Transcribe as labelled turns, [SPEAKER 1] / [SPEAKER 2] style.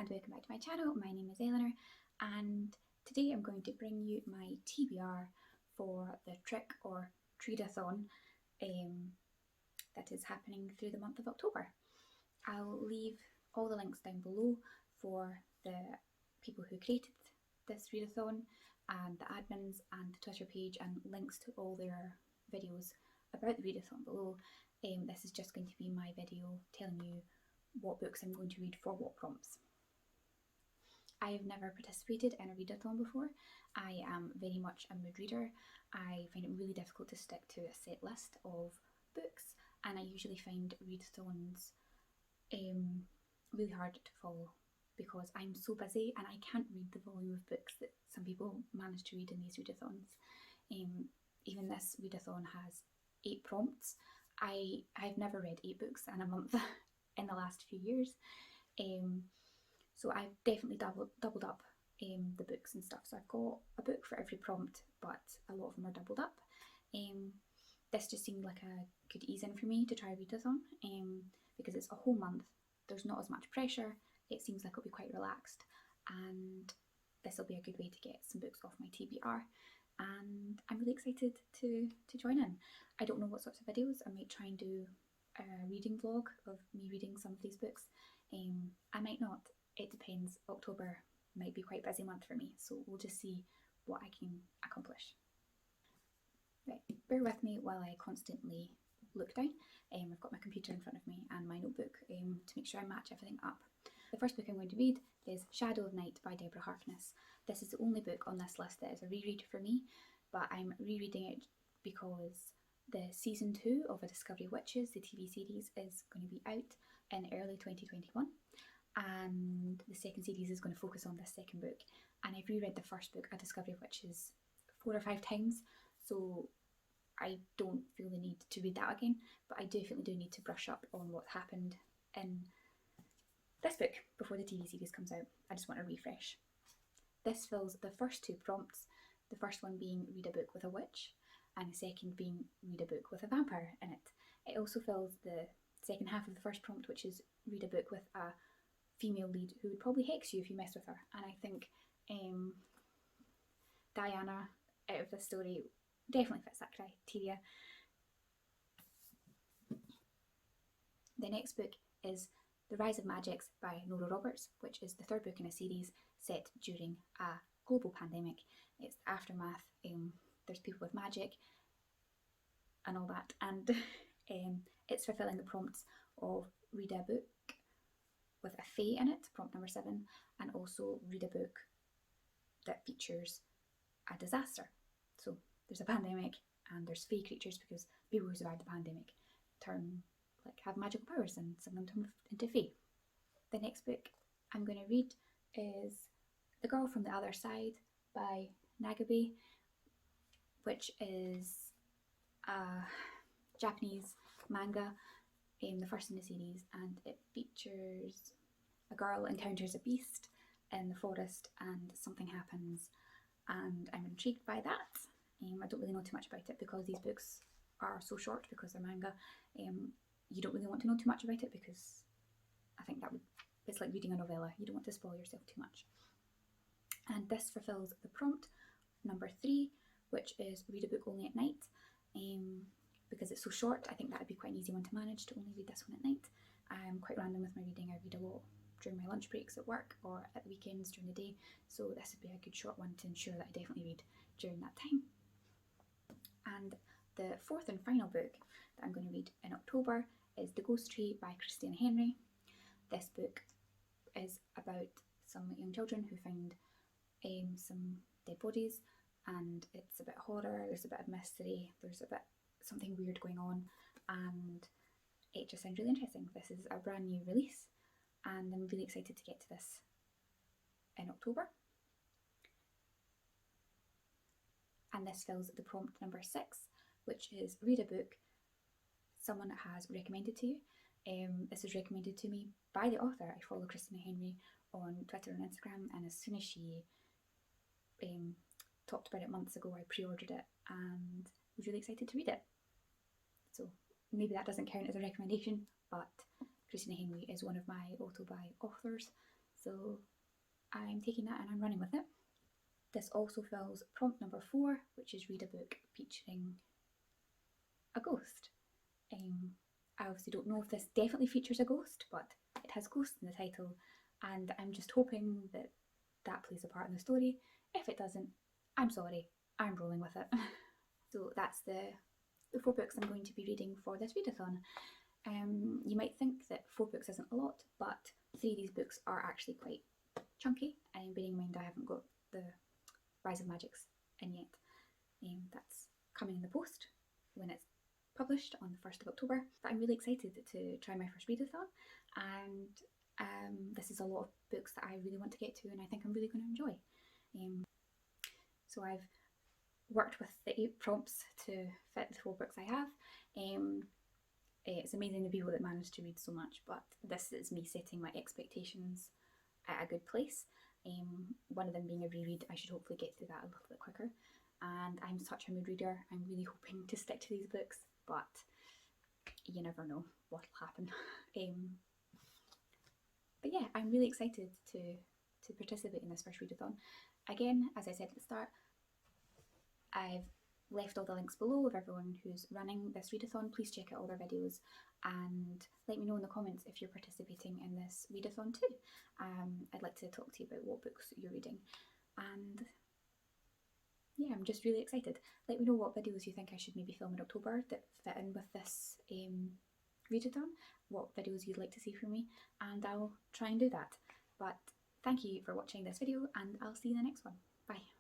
[SPEAKER 1] and welcome back to my channel. My name is Eleanor and today I'm going to bring you my TBR for the trick or treat-a-thon that is happening through the month of October. I'll leave all the links down below for the people who created this readathon and the admins and the Twitter page, and links to all their videos about the readathon below. This is just going to be my video telling you what books I'm going to read for what prompts. I have never participated in a readathon before. I am very much a mood reader. I find it really difficult to stick to a set list of books, and I usually find readathons really hard to follow because I'm so busy and I can't read the volume of books that some people manage to read in these readathons. Even this readathon has 8 prompts. I've never read 8 books in a month in the last few years. So I've definitely doubled up the books and stuff. So I've got a book for every prompt, but a lot of them are doubled up. This just seemed like a good ease in for me to try a readathon because it's a whole month. There's not as much pressure. It seems like it'll be quite relaxed, and this will be a good way to get some books off my TBR. And I'm really excited to join in. I don't know what sorts of videos. I might try and do a reading vlog of me reading some of these books. I might not. It depends. October might be quite a busy month for me, so we'll just see what I can accomplish. Right, bear with me while I constantly look down. I've got my computer in front of me and my notebook to make sure I match everything up. The first book I'm going to read is Shadow of Night by Deborah Harkness. This is the only book on this list that is a reread for me, but I'm rereading it because the season 2 of A Discovery of Witches, the TV series, is going to be out in early 2021. And the second series is going to focus on this second book. And I've reread the first book, A Discovery of Witches, 4 or 5 times, so I don't feel the need to read that again, but I definitely do need to brush up on what happened in this book before the TV series comes out. I just want a refresh. This fills the first 2 prompts, the first one being read a book with a witch, and the second being read a book with a vampire in it. It also fills the second half of the first prompt, which is read a book with a female lead who would probably hex you if you mess with her. And I think Diana out of this story definitely fits that criteria. The next book is The Rise of Magicks by Nora Roberts, which is the 3rd book in a series set during a global pandemic. It's the aftermath. There's people with magic and all that, and it's fulfilling the prompts of read a book with a fae in it, prompt number 7, and also read a book that features a disaster. So there's a pandemic and there's fae creatures because people who survived the pandemic have magical powers, and some of them turn into fae. The next book I'm going to read is The Girl from the Other Side by Nagabe, which is a Japanese manga, the first in the series, and it features a girl encounters a beast in the forest and something happens, and I'm intrigued by that. I don't really know too much about it because these books are so short, because they're manga. You don't really want to know too much about it because I think it's like reading a novella. You don't want to spoil yourself too much. And this fulfills the prompt number 3, which is read a book only at night. Because it's so short, I think that would be quite an easy one to manage, to only read this one at night. I'm quite random with my reading. I read a lot during my lunch breaks at work or at the weekends during the day, so this would be a good short one to ensure that I definitely read during that time. And the 4th and final book that I'm going to read in October is The Ghost Tree by Christina Henry. This book is about some young children who find some dead bodies, and it's a bit horror, there's a bit of mystery, there's a bit something weird going on, and it just sounds really interesting. This is a brand new release and I'm really excited to get to this in October. And this fills the prompt number 6, which is read a book someone has recommended to you. This was recommended to me by the author. I follow Christina Henry on Twitter and Instagram, and as soon as she talked about it months ago, I pre-ordered it and was really excited to read it. So maybe that doesn't count as a recommendation, but Christina Henry is one of my auto-buy authors, So I'm taking that and I'm running with it. This also fills prompt number 4, which is read a book featuring a ghost. I obviously don't know if this definitely features a ghost, but it has ghost in the title, and I'm just hoping that that plays a part in the story. If it doesn't, I'm sorry, I'm rolling with it. So that's the 4 books I'm going to be reading for this readathon. You might think that 4 books isn't a lot, but 3 of these books are actually quite chunky, and bearing in mind I haven't got the Rise of Magicks in yet. That's coming in the post when it's published on the 1st of October. But I'm really excited to try my first readathon, and this is a lot of books that I really want to get to and I think I'm really going to enjoy. So I've worked with the 8 prompts to fit the 4 books I have. It's amazing the people that manage to read so much, but this is me setting my expectations at a good place. One of them being a reread. I should hopefully get through that a little bit quicker. And I'm such a mood reader. I'm really hoping to stick to these books, but you never know what'll happen. But yeah, I'm really excited to participate in this first readathon. Again, as I said at the start, I've left all the links below of everyone who's running this readathon. Please check out all their videos and let me know in the comments if you're participating in this readathon too. I'd like to talk to you about what books you're reading, and yeah, I'm just really excited. Let me know what videos you think I should maybe film in October that fit in with this readathon, what videos you'd like to see from me, and I'll try and do that. But thank you for watching this video, and I'll see you in the next one. Bye.